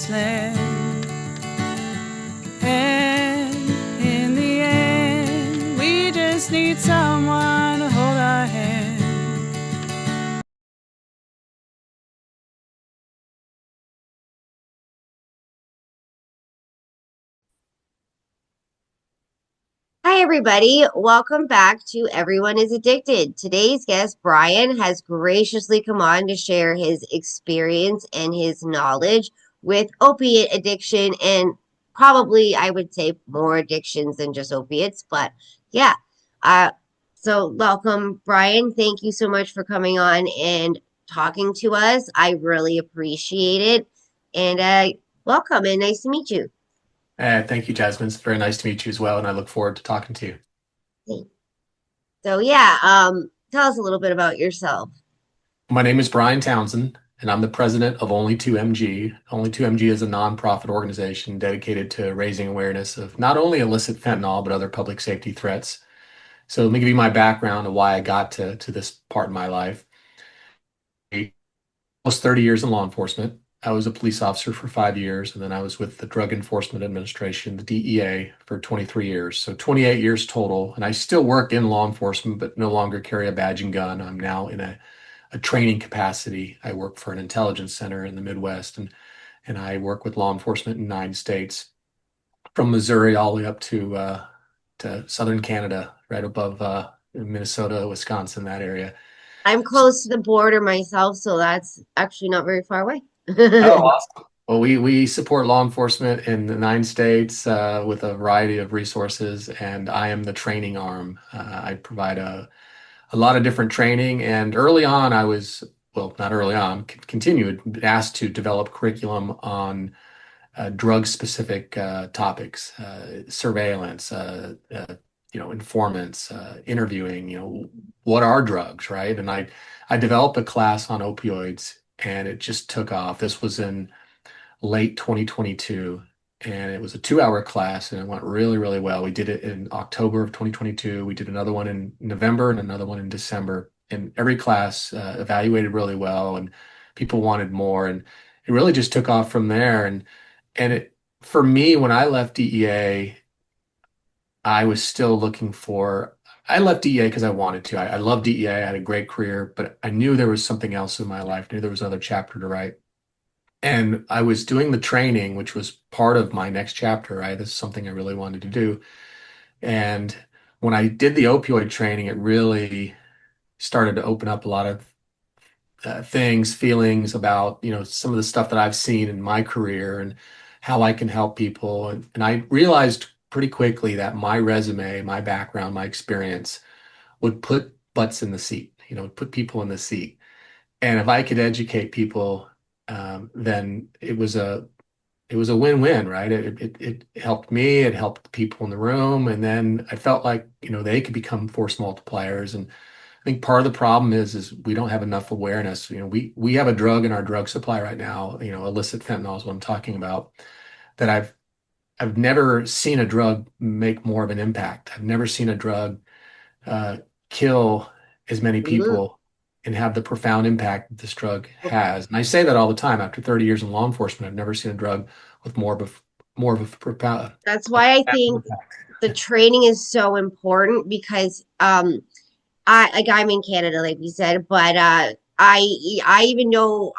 land. And in the end, we just need someone to hold our hand. Hi, everybody. Welcome back to Everyone is Addicted. Today's guest, Brian, has graciously come on to share his experience and his knowledge with opiate addiction and probably, I would say, more addictions than just opiates. But yeah, uh, so welcome, Brian. Thank you so much for coming on and talking to us. I really appreciate it. And welcome and nice to meet you. Thank you, Jasmine. It's very nice to meet you as well, and I look forward to talking to you. So yeah, tell us a little bit about yourself. My name is Brian Townsend, and I'm the president of Only 2MG. Only 2MG is a nonprofit organization dedicated to raising awareness of not only illicit fentanyl, but other public safety threats. So let me give you my background of why I got to this part in my life. Almost 30 years in law enforcement. I was a police officer for 5 years, and then I was with the Drug Enforcement Administration, the DEA, for 23 years. So 28 years total. And I still work in law enforcement, but no longer carry a badge and gun. I'm now in a training capacity. I work for an intelligence center in the Midwest, and I work with law enforcement in 9 states, from Missouri all the way up to southern Canada, right above Minnesota, Wisconsin, that area. I'm close to the border myself, so that's actually not very far away. Oh, awesome. Well, we support law enforcement in the 9 states with a variety of resources, and I am the training arm. I provide a lot of different training, and early on, I was, well, not early on, continued, asked to develop curriculum on drug-specific topics, surveillance, informants, interviewing, what are drugs, right? And I developed a class on opioids, and it just took off. This was in late 2022, and it was a 2 hour class, and it went really, really well. We did it in October of 2022. We did another one in November and another one in December. And every class evaluated really well, and people wanted more. And it really just took off from there. And it, for me, when I left DEA, I was still looking for. I left DEA because I wanted to. I love DEA. I had a great career, but I knew there was something else in my life. I knew there was another chapter to write. And I was doing the training, which was part of my next chapter, right? This is something I really wanted to do. And when I did the opioid training, it really started to open up a lot of things, feelings about, some of the stuff that I've seen in my career and how I can help people. And I realized pretty quickly that my resume, my background, my experience would put butts in the seat, put people in the seat. And if I could educate people, then it was a win-win, right? It helped me, it helped the people in the room, and then I felt like, they could become force multipliers. And I think part of the problem is we don't have enough awareness. We have a drug in our drug supply right now, illicit fentanyl is what I'm talking about, that I've never seen a drug make more of an impact. I've never seen a drug uh, kill as many Mhm. people and have the profound impact that this drug has. And I say that all the time. After 30 years in law enforcement, I've never seen a drug with more of a profound, That's a why I profound think impact. the training is so important because I'm in Canada, like you said, but I even know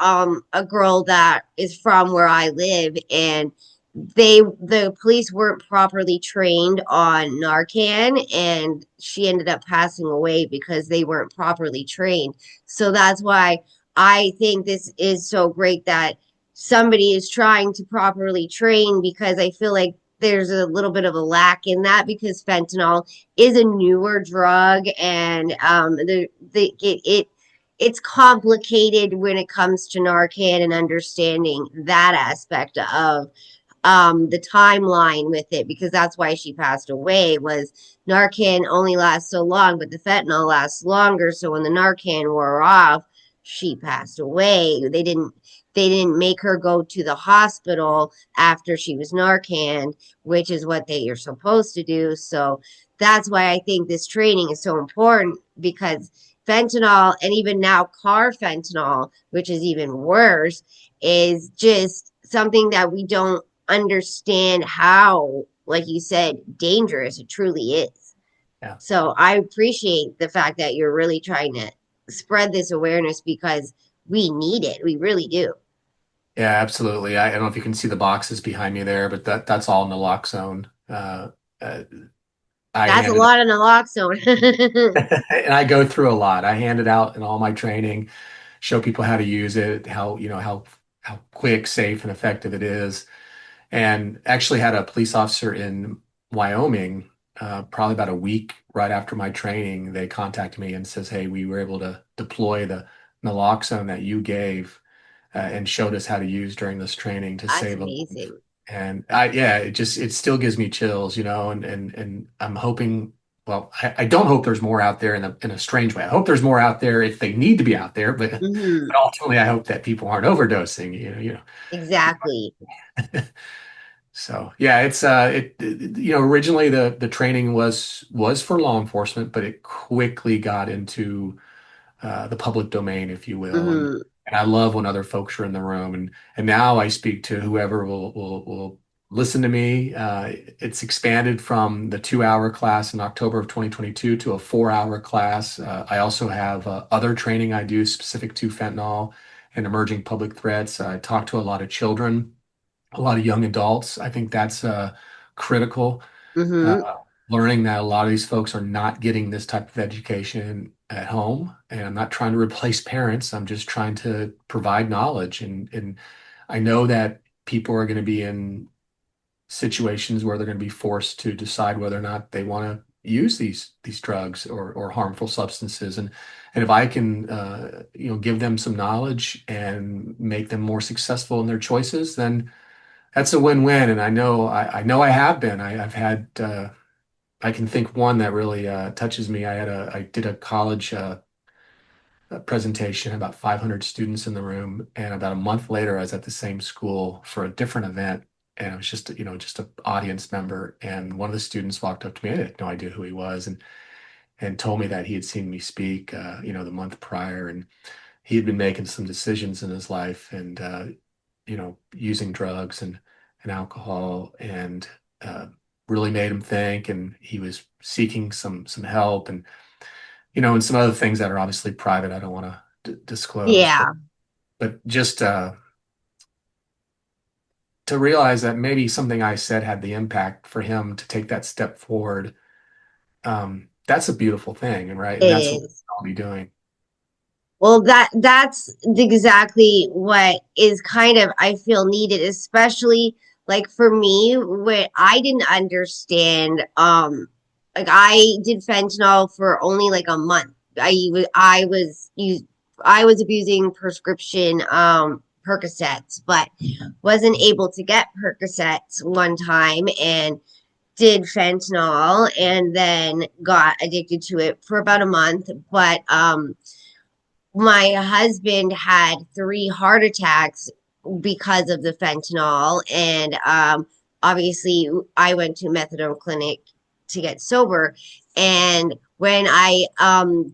a girl that is from where I live, and the police weren't properly trained on Narcan, and she ended up passing away because they weren't properly trained. So that's why I think this is so great that somebody is trying to properly train, because I feel like there's a little bit of a lack in that because fentanyl is a newer drug, and it's complicated when it comes to Narcan and understanding that aspect of the timeline with it, because that's why she passed away. Was Narcan only lasts so long, but the fentanyl lasts longer. So when the Narcan wore off, she passed away. They didn't make her go to the hospital after she was Narcan, which is what they are supposed to do. So that's why I think this training is so important, because fentanyl, and even now carfentanil, which is even worse, is just something that we don't understand how, like you said, dangerous it truly is. Yeah. So I appreciate the fact that you're really trying to spread this awareness because we need it. We really do. Yeah, absolutely. I don't know if you can see the boxes behind me there, but that's all naloxone. Uh, I That's a handed lot of naloxone. and I go through a lot. I hand it out in all my training, show people how to use it, how, how quick, safe, and effective it is. And actually had a police officer in Wyoming, probably about a week right after my training, they contacted me and says, "Hey, we were able to deploy the naloxone that you gave and showed us how to use during this training to That's save a life." amazing. And yeah, it still gives me chills, and I'm hoping, well, I don't hope there's more out there in a strange way. I hope there's more out there if they need to be out there, Hmm. but ultimately I hope that people aren't overdosing, Exactly. So yeah, originally the training was for law enforcement, but it quickly got into the public domain, if you will. Hmm. And I love when other folks are in the room, and now I speak to whoever will listen to me. It's expanded from the 2 hour class in October of 2022 to a 4 hour class. I also have other training I do specific to fentanyl and emerging public threats. I talk to a lot of children, a lot of young adults. I think that's critical. Uh, Hmm. Learning that a lot of these folks are not getting this type of education at home. And I'm not trying to replace parents. I'm just trying to provide knowledge. And I know that people are going to be in situations where they're going to be forced to decide whether or not they want to use these drugs or harmful substances. And if I can give them some knowledge and make them more successful in their choices, then that's a win-win. And I know I have been. I've had I can think one that really touches me. I did a college presentation, about 500 students in the room, and about a month later, I was at the same school for a different event, and I was just an audience member. And one of the students walked up to me. I had no idea who he was, and told me that he had seen me speak, the month prior, and he had been making some decisions in his life, and using drugs and alcohol, and uh, really made him think. And he was seeking some help, and some other things that are obviously private. I don't want to disclose, but Yeah, just to realize that maybe something I said had the impact for him to take that step forward. That's a beautiful thing, and right, it and that's what is. I'll be doing. Well, that's exactly what is kind of I feel needed, especially like for me, where I didn't understand. Like I did fentanyl for only like a month. I was abusing prescription Percocets, but wasn't able to get Percocets one time and did fentanyl and then got addicted to it for about a month. But my husband had 3 heart attacks because of the fentanyl, and obviously I went to a methadone clinic to get sober. And when I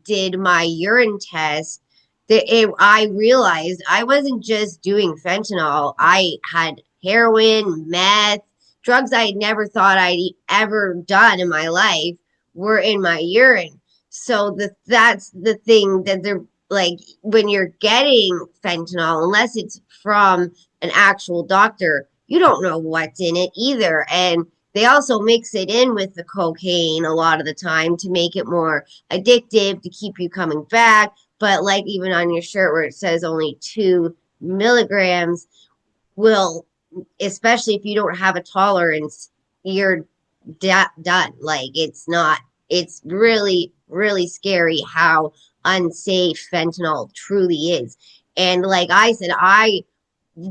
did my urine test, I realized I wasn't just doing fentanyl. I had heroin, meth, drugs I had never thought I'd ever done in my life were in my urine. So that's the thing that they're like when you're getting fentanyl, unless it's from an actual doctor, you don't know what's in it either. And they also mix it in with the cocaine a lot of the time to make it more addictive to keep you coming back. But like even on your shirt where it says only 2 milligrams will, especially if you don't have a tolerance, you're done. Like it's not, it's really, really scary how unsafe fentanyl truly is. And like I said, I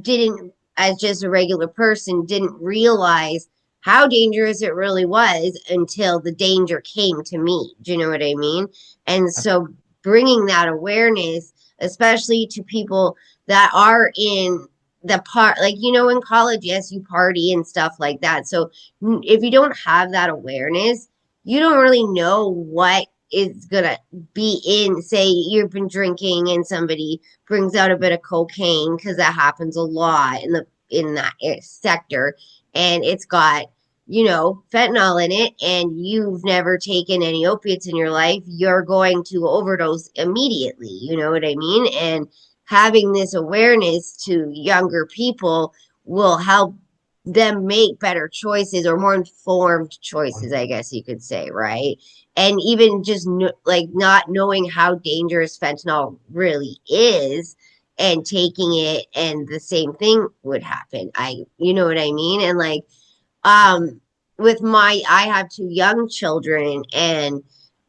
didn't, as just a regular person, didn't realize how dangerous it really was until the danger came to me. Do you know what I mean? And so bringing that awareness, especially to people that are in the part, like, in college, yes, you party and stuff like that. So if you don't have that awareness, you don't really know what is gonna be in, say you've been drinking and somebody brings out a bit of cocaine because that happens a lot in the in that sector, and it's got, fentanyl in it, and you've never taken any opiates in your life, you're going to overdose immediately. You know what I mean? And having this awareness to younger people will help them make better choices or more informed choices, I guess you could say, right? And even just like not knowing how dangerous fentanyl really is and taking it, and the same thing would happen. You know what I mean? And like, um with my I have two young children, and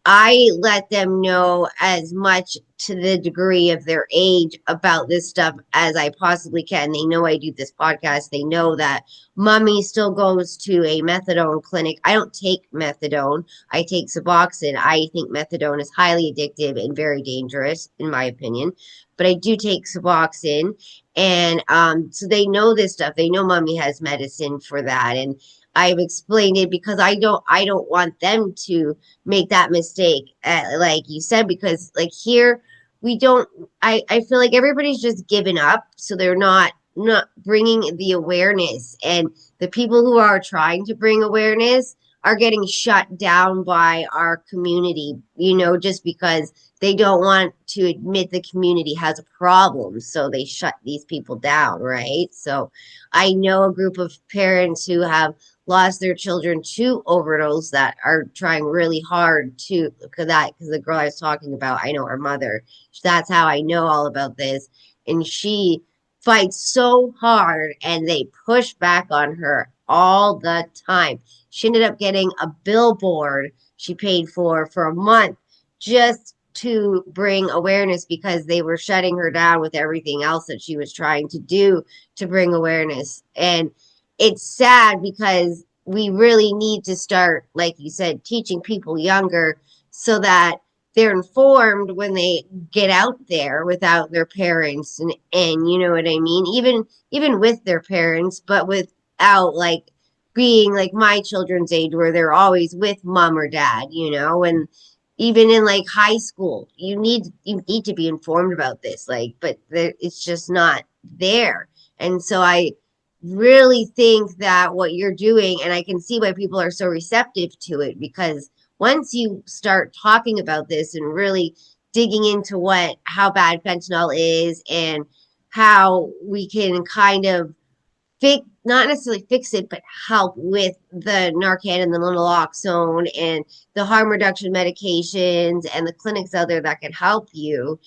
I let them know as much to the degree of their age about this stuff as I possibly can. They know I do this podcast. They know that mommy still goes to a methadone clinic. I don't take methadone. I take Suboxone. I think methadone is highly addictive and very dangerous, in my opinion. But I do take Suboxone, and so they know this stuff. They know mommy has medicine for that, and I've explained it because I don't want them to make that mistake, like you said, because like here we don't. I feel like everybody's just given up, so they're not bringing the awareness, and the people who are trying to bring awareness are getting shut down by our community, just because they don't want to admit the community has a problem, so they shut these people down, right? So I know a group of parents who have lost their children to overdose that are trying really hard to, because the girl I was talking about, I know her mother. That's how I know all about this. And she fights so hard, and they push back on her all the time. She ended up getting a billboard she paid for a month, just to bring awareness, because they were shutting her down with everything else that she was trying to do to bring awareness. And it's sad because we really need to start, like you said, teaching people younger so that they're informed when they get out there without their parents, and you know what I mean? Even with their parents, but without like being like my children's age where they're always with mom or dad, and even in like high school, you need to be informed about this, like, but it's just not there. And so I really think that what you're doing, and I can see why people are so receptive to it, because once you start talking about this and really digging into how bad fentanyl is, and how we can kind of not necessarily fix it, but help with the Narcan and the naloxone and the harm reduction medications and the clinics out there that can help you,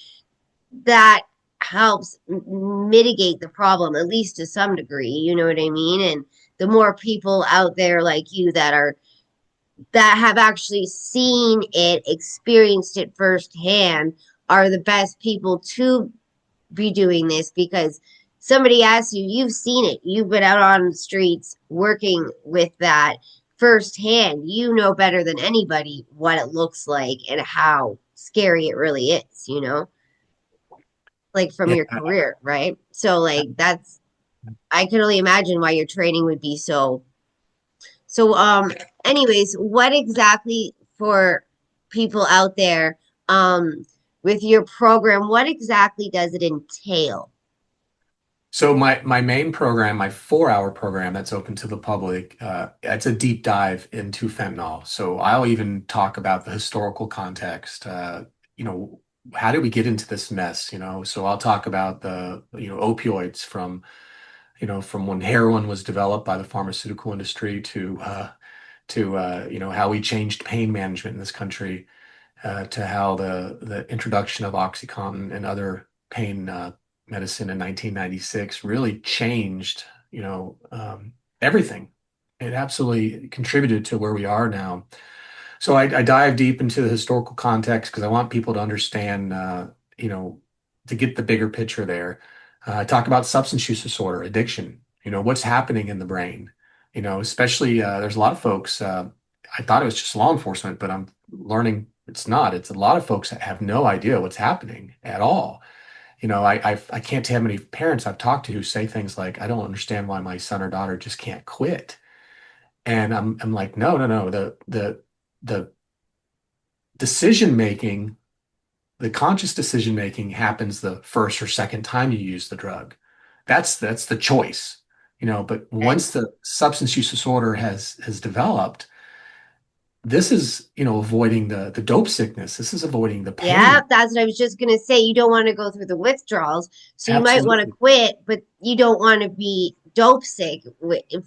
that helps mitigate the problem, at least to some degree. You know what I mean? And the more people out there like you that have actually seen it, experienced it firsthand, are the best people to be doing this, because somebody asks you, you've seen it, you've been out on the streets working with that firsthand. You know better than anybody what it looks like and how scary it really is, like from Yeah. your career, right? So like I can only imagine why your training would be so anyways, what exactly, for people out there, um with your program, what exactly does it entail? So my main program, my 4 hour program that's open to the public, it's a deep dive into fentanyl. So I'll even talk about the historical context. You know, how did we get into this mess? So I'll talk about the opioids from when heroin was developed by the pharmaceutical industry to how we changed pain management in this country, to how the introduction of OxyContin and other pain medicine in 1996 really changed, everything. It absolutely contributed to where we are now. So I dive deep into the historical context because I want people to understand, to get the bigger picture there. I talk about substance use disorder, addiction, what's happening in the brain, especially there's a lot of folks, I thought it was just law enforcement, but I'm learning it's not. It's a lot of folks that have no idea what's happening at all. I can't tell how many parents I've talked to who say things like, "I don't understand why my son or daughter just can't quit." And I'm like, no, no, no. The decision making, the conscious decision making happens the first or second time you use the drug. That's the choice. but And once the substance use disorder has developed, this is, avoiding the dope sickness. This is avoiding the yeah, pain. that's what I was just gonna say. You don't want to go through the withdrawals, so you might want to Absolutely. quit, but you don't want to be dope sick,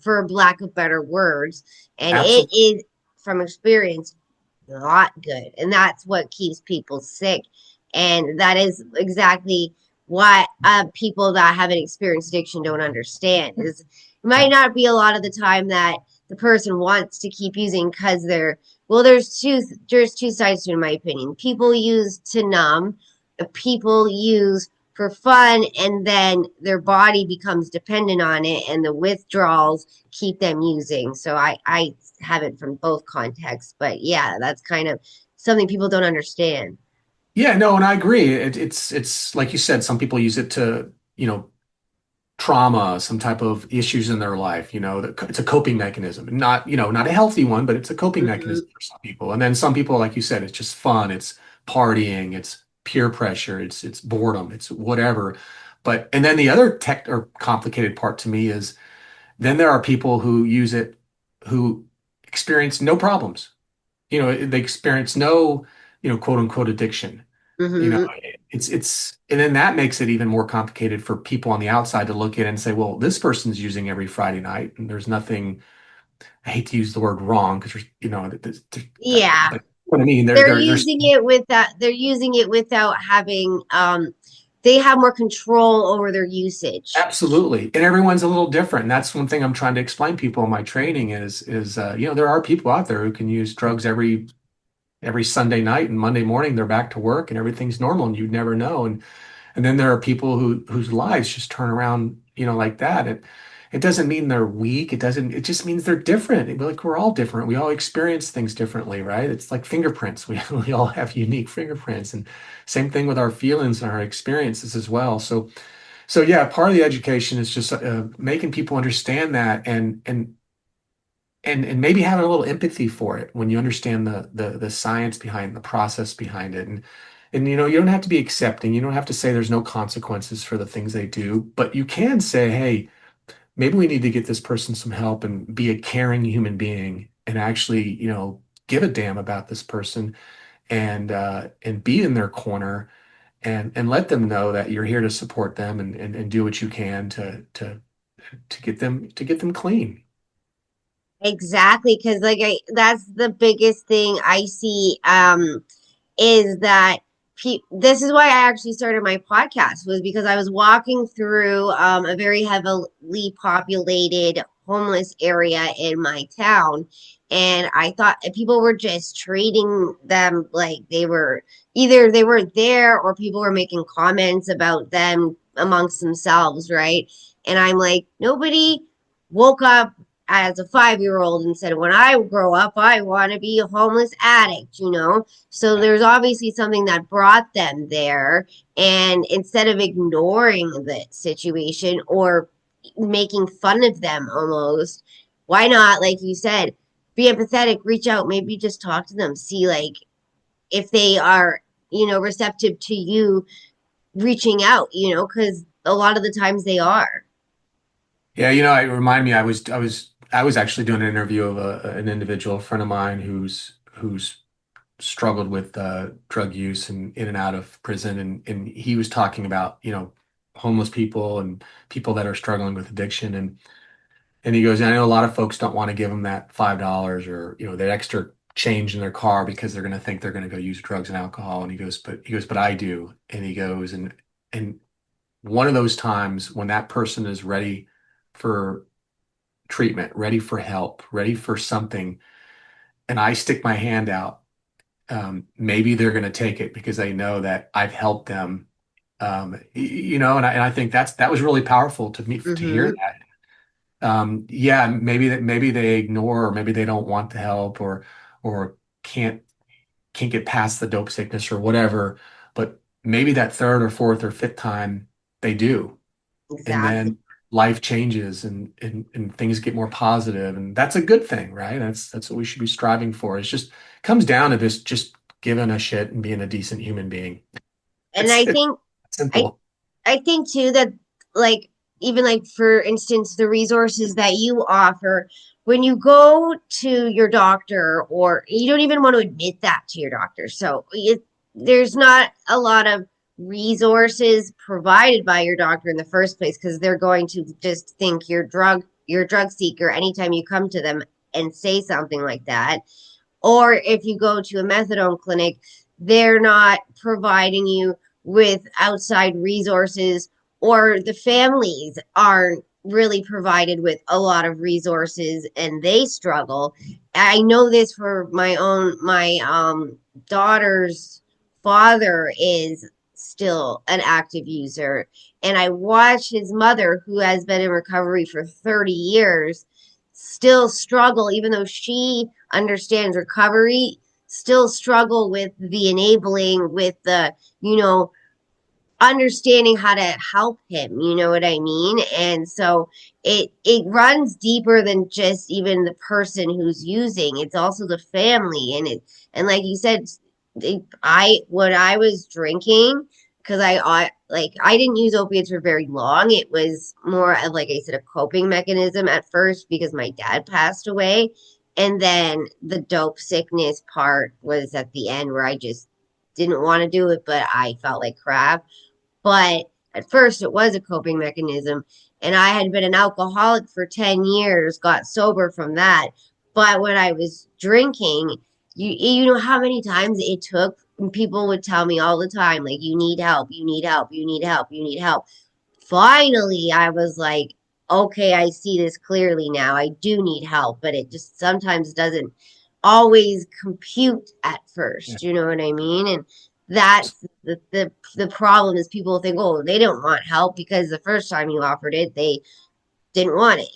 for lack of better words. And it Absolutely. is, from experience, not good, and that's what keeps people sick. And that is exactly what people that haven't experienced addiction don't understand. Is it might Yep. not be a lot of the time that the person wants to keep using because they're, well, there's two sides to it, in my opinion. People use to numb, people use for fun, and then their body becomes dependent on it, and the withdrawals keep them using. So I have it from both contexts, but yeah, that's kind of something people don't understand. Yeah, no, and I agree. It's like you said, some people use it to, trauma, some type of issues in their life, it's a coping mechanism. Not a healthy one, but it's a coping Hmm. mechanism for some people. And then some people, like you said, it's just fun, it's partying, it's peer pressure, it's boredom, it's whatever. And then the other tech or complicated part to me is then there are people who use it who experience no problems. They experience no, quote unquote addiction. You know, Hmm. and then that makes it even more complicated for people on the outside to look at and say, well, this person's using every Friday night, and there's nothing. I hate to use the word wrong because Yeah, but what I mean, they're there's using it with that. They're using it without having. They have more control over their usage. absolutely, and everyone's a little different. And that's one thing I'm trying to explain people in my training is there are people out there who can use drugs every Sunday night and Monday morning they're back to work and everything's normal and you'd never know. And then there are people whose lives just turn around, like that. It doesn't mean they're weak. It just means they're different. Like we're all different. We all experience things differently, right? It's like fingerprints. We all have unique fingerprints. And same thing with our feelings and our experiences as well. So yeah, part of the education is just making people understand that and maybe having a little empathy for it when you understand the science behind the process behind it. And you don't have to be accepting. You don't have to say there's no consequences for the things they do, but you can say, hey, maybe we need to get this person some help and be a caring human being and actually, give a damn about this person and be in their corner and let them know that you're here to support them and do what you can to get them clean. Exactly, because that's the biggest thing I see. Is that this is why I actually started my podcast, was because I was walking through a very heavily populated homeless area in my town, and I thought people were just treating them like they were, either they weren't there or people were making comments about them amongst themselves, right? And I'm like, nobody woke up as a 5 year old and said, when I grow up, I want to be a homeless addict, you know? So there's obviously something that brought them there. And instead of ignoring the situation or making fun of them almost, why not, like you said, be empathetic, reach out, maybe just talk to them, see like if they are, receptive to you reaching out, because a lot of the times they are. Yeah, it reminded me. I was actually doing an interview of an individual, a friend of mine who's struggled with drug use and in and out of prison, and he was talking about homeless people and people that are struggling with addiction, and he goes, I know a lot of folks don't want to give them that $5 or that extra change in their car because they're going to think they're going to go use drugs and alcohol, and but I do, and he goes and one of those times when that person is ready for treatment, ready for help, ready for something, and I stick my hand out, maybe they're going to take it because they know that I've helped them. And I think that was really powerful to me to hear Mm-hmm. that. Yeah, maybe they ignore or maybe they don't want the help or can't can't get past the dope sickness or whatever, but maybe that third or fourth or fifth time they do. And Exactly. then life changes and things get more positive and that's a good thing, right? That's what we should be striving for. It's just comes down to this just giving a shit and being a decent human being. And It's I think I simple. I think too that, like, even like for instance the resources that you offer when you go to your doctor, or you don't even want to admit that to your doctor, so there's not a lot of resources provided by your doctor in the first place because they're going to just think you're a drug seeker anytime you come to them and say something like that. Or if you go to a methadone clinic, they're not providing you with outside resources, or the families aren't really provided with a lot of resources and they struggle. I know this for my daughter's father is still an active user, and I watch his mother, who has been in recovery for 30 years, still struggle, even though she understands recovery, still struggle with the enabling, with the, understanding how to help him, you know what I mean? And so it runs deeper than just even the person who's using. It's also the family, and like you said, I when I was drinking, because I didn't use opiates for very long. It was more of, like I said, a coping mechanism at first because my dad passed away, and then the dope sickness part was at the end where I just didn't want to do it, but I felt like crap. But at first, it was a coping mechanism. And I had been an alcoholic for 10 years, got sober from that. But when I was drinking, you know how many times it took? And people would tell me all the time, like, you need help, you need help, you need help, you need help. Finally, I was like, okay, I see this clearly now. I do need help, but it just sometimes doesn't always compute at Yeah. first. You know what I mean? And that's the problem is people think, oh, they don't want help because the first time you offered it, they didn't want it,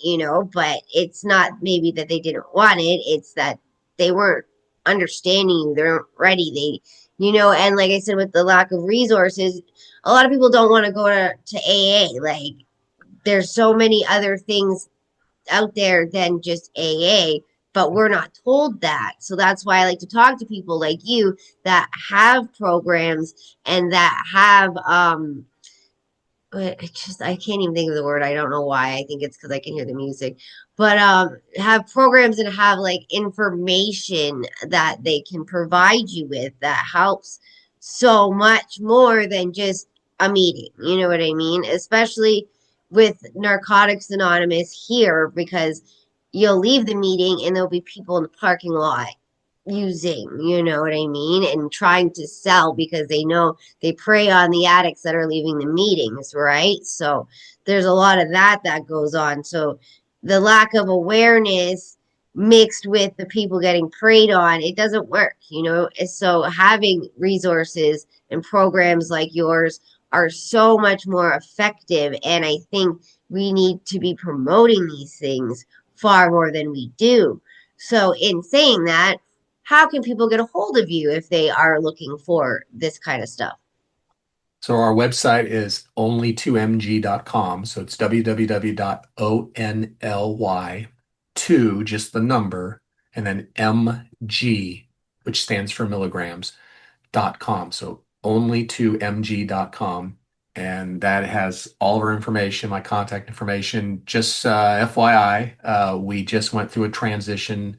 but it's not maybe that they didn't want it, it's that they weren't understanding you, they weren't ready, and like I said, with the lack of resources, a lot of people don't want to go to AA. Like, there's so many other things out there than just AA, but we're not told that. So that's why I like to talk to people like you that have programs and that have I can't even think of the word. I don't know why. I think it's because I can hear the music. But have programs and have like information that they can provide you with that helps so much more than just a meeting. You know what I mean? Especially with Narcotics Anonymous here, because you'll leave the meeting and there'll be people in the parking lot using, you know what I mean, and trying to sell because they know they prey on the addicts that are leaving the meetings, right? So there's a lot of that goes on. So the lack of awareness mixed with the people getting preyed on, it doesn't work. So having resources and programs like yours are so much more effective, and I think we need to be promoting these things far more than we do. So in saying that, how can people get a hold of you if they are looking for this kind of stuff? So our website is only2mg.com. So it's www.only2, just the number, and then mg, which stands for milligrams.com. So only2mg.com. And that has all of our information, my contact information. Just FYI, we just went through a transition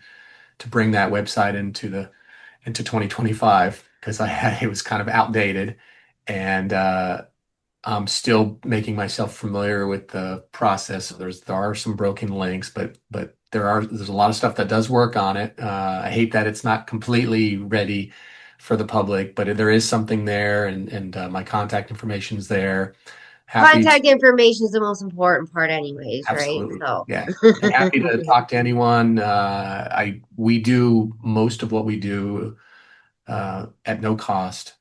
to bring that website into 2025 because it was kind of outdated, and I'm still making myself familiar with the process. There are some broken links, but there's a lot of stuff that does work on it. I hate that it's not completely ready for the public, but there is something there, and my contact information is there. Happy to, Contact information is the most important part, anyways, right? absolutely, So, yeah. Happy to talk to anyone. We do most of what we do at no cost.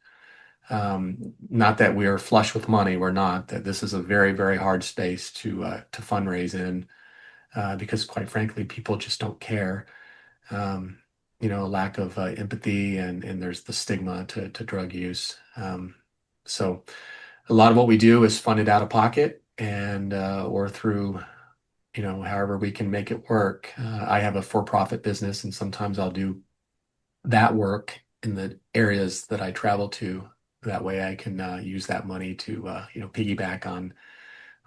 Not that we are flush with money. We're not. That this is a very, very hard space to fundraise in, because quite frankly, people just don't care. Lack of empathy, and there's the stigma to drug use. So a lot of what we do is funded out of pocket, and or through, however we can make it work. I have a for-profit business, and sometimes I'll do that work in the areas that I travel to. That way I can use that money to, piggyback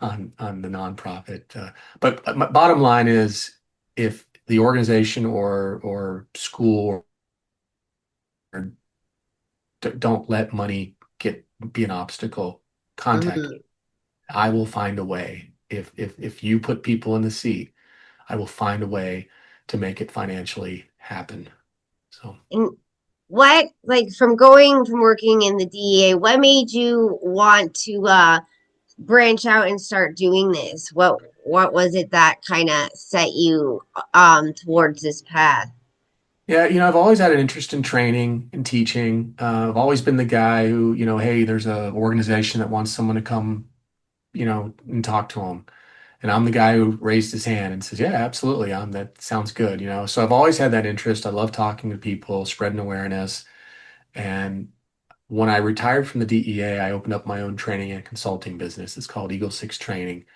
on the nonprofit. But my bottom line is, if the organization or school or don't let money be an obstacle, contact me. Mhm. I will find a way. If you put people in the seat, I will find a way to make it financially happen. So. And what, like, from going from working in the DEA, what made you want to branch out and start doing this? What was it that kind of set you towards this path? Yeah, I've always had an interest in training and teaching. I've always been the guy who, hey, there's a organization that wants someone to come, and talk to them. And I'm the guy who raised his hand and says, yeah, absolutely. That sounds good. So I've always had that interest. I love talking to people, spreading awareness. And when I retired from the DEA, I opened up my own training and consulting business. It's called Eagle Six Training.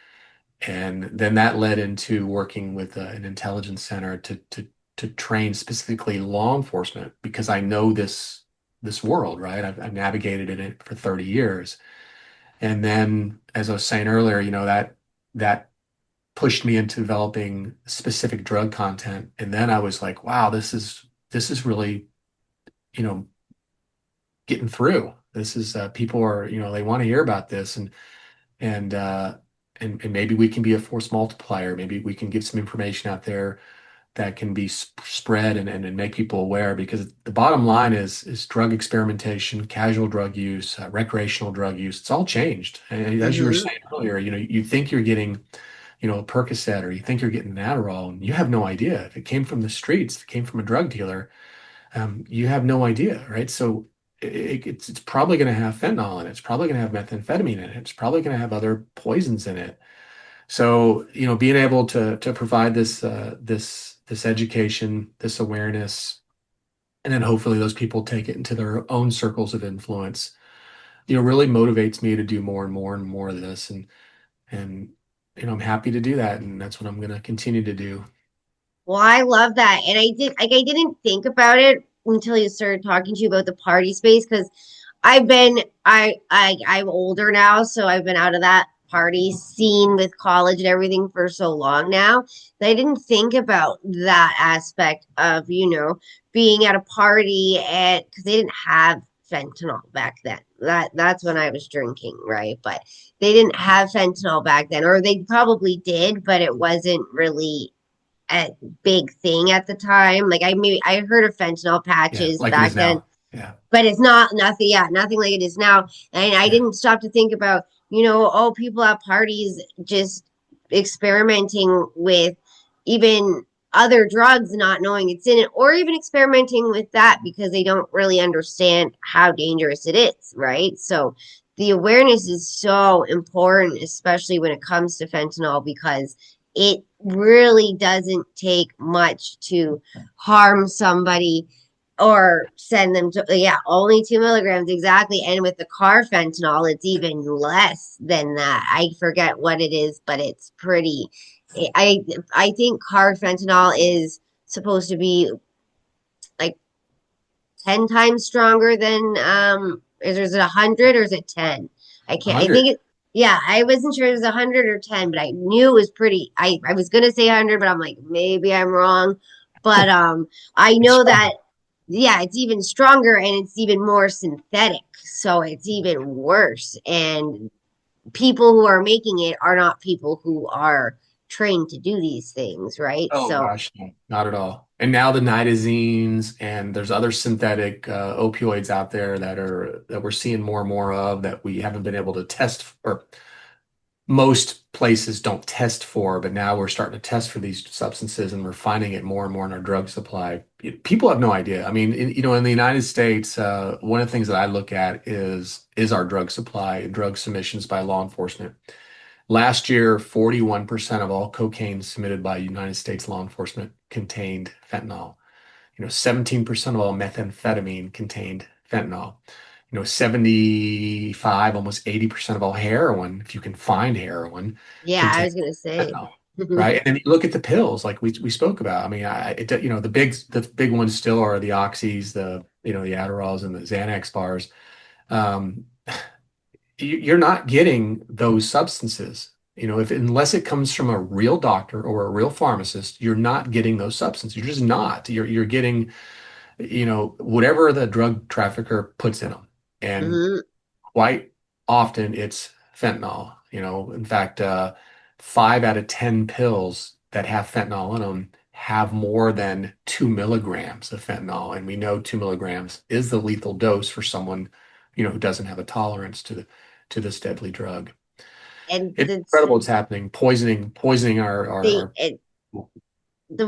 And then that led into working with an intelligence center to train specifically law enforcement, because I know this world, right? I've navigated in it for 30 years. And then, as I was saying earlier, that pushed me into developing specific drug content. And then I was like, wow, this is really, you know, getting through. This is people are, they want to hear about this, and and maybe we can be a force multiplier. Maybe we can give some information out there that can be spread and make people aware, because the bottom line is drug experimentation, casual drug use, recreational drug use. It's all changed. And as you were Hmm. saying earlier, you think you're getting, a Percocet, or you think you're getting an Adderall, and you have no idea. If it came from the streets, if it came from a drug dealer, you have no idea, right? So it's probably going to have fentanyl in it. It's probably going to have methamphetamine in it. It's probably going to have other poisons in it. So, being able to provide this education, this awareness, and then hopefully those people take it into their own circles of influence, really motivates me to do more and more and more of this. And I'm happy to do that, and that's what I'm going to continue to do. Well, I love that. And I didn't think about it until you started talking to you about the party space, because I'm older now, so I've been out of that party scene with college and everything for so long now that I didn't think about that aspect of, being at a party, and because they didn't have fentanyl back then. That's when I was drinking, right? But they didn't have fentanyl back then, or they probably did, but it wasn't really a big thing at the time. Like I heard of fentanyl Yeah, patches like it back is then, now. Yeah. but it's not nothing. Yeah, nothing like it is now. And I Yeah. didn't stop to think about, oh, people at parties just experimenting with even other drugs, not knowing it's in it, or even experimenting with that because they don't really understand how dangerous it is, right? So the awareness is so important, especially when it comes to fentanyl, because it really doesn't take much to harm somebody or send them to, yeah, only 2 milligrams exactly. And with the car fentanyl, it's even less than that. I forget what it is, but it's pretty. I I think car fentanyl is supposed to be like 10 times stronger than is it 100 or is it 10? I can't. I 100. think it. Yeah, I wasn't sure it was 100 or 10, but I knew it was pretty. I was gonna say 100, but I'm like maybe I'm wrong. But I It's know that, strong. yeah, it's even stronger and it's even more synthetic, so it's even worse. And people who are making it are not people who are trained to do these things, right? Oh So gosh, no, not at all. And now the nitazines, and there's other synthetic opioids out there that we're seeing more and more of, that we haven't been able to test, or most places don't test for, but now we're starting to test for these substances, and we're finding it more and more in our drug supply. People have no idea. I mean, in the United States, one of the things that I look at is our drug supply and drug submissions by law enforcement. Last year, 41% of all cocaine submitted by United States law enforcement contained fentanyl. 17% of all methamphetamine contained fentanyl. 75, almost 80% of all heroin, if you can find heroin, yeah, I contains was gonna say. fentanyl, right? And then you look at the pills, like we spoke about. I mean, the big ones still are the oxys, the Adderalls and the Xanax bars. Um, you're not getting those substances If unless it comes from a real doctor or a real pharmacist, you're not getting those substances. You're just not. You're getting, whatever the drug trafficker puts in them. And Hmm. quite often it's fentanyl. In fact, 5 out of 10 pills that have fentanyl in them have more than 2 milligrams of fentanyl. And we know 2 milligrams is the lethal dose for someone, who doesn't have a tolerance to this deadly drug. And It's that's incredible what's happening, poisoning our, our, they our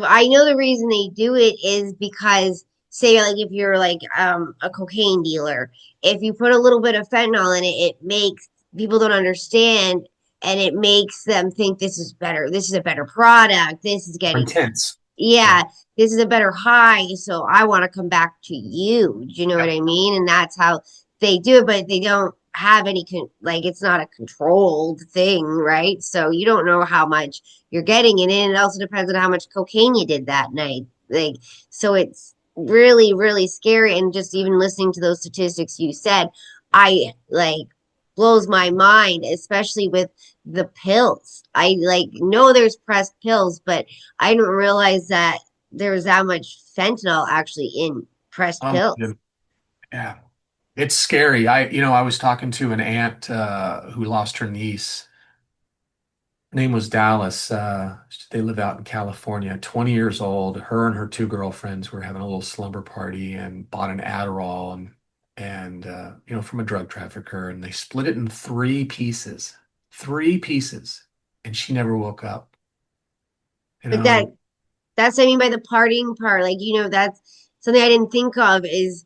I know the reason they do it is because, say, like if you're like a cocaine dealer, if you put a little bit of fentanyl in it, it makes people don't understand, and it makes them think this is better. This is a better product. This is getting, intense. Yeah. yeah, this is a better high. So I want to come back to you. Do you know what Yep. I mean? And that's how they do it, but they don't have any like it's not a controlled thing, right? So you don't know how much you're getting it in. It also depends on how much cocaine you did that night. Like, so it's really, really scary. And just even listening to those statistics you said, I like blows my mind, especially with the pills. I like know there's pressed pills, but I didn't realize that there was that much fentanyl actually in pressed Oh, yeah. pills. Yeah. It's scary. I was talking to an aunt who lost her niece. Her name was Dallas. They live out in California, 20 years old. Her and her two girlfriends were having a little slumber party and bought an Adderall and from a drug trafficker, and they split it in three pieces, and she never woke up, But and that's what I mean by the partying part. Like, that's something I didn't think of is,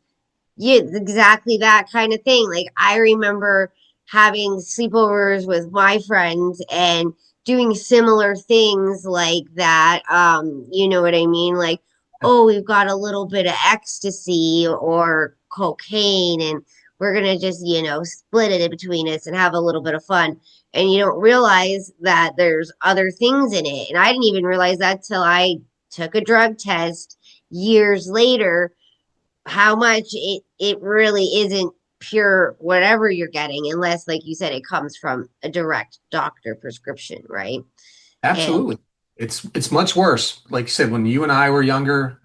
yeah, exactly that kind of thing. Like I remember having sleepovers with my friends and doing similar things like that. You know what I mean? Like, oh, we've got a little bit of ecstasy or cocaine and we're gonna just, split it in between us and have a little bit of fun. And you don't realize that there's other things in it. And I didn't even realize that till I took a drug test years later, how much it really isn't pure whatever you're getting, unless like you said it comes from a direct doctor prescription, right? And absolutely. It's much worse. Like you said, when you and I were younger,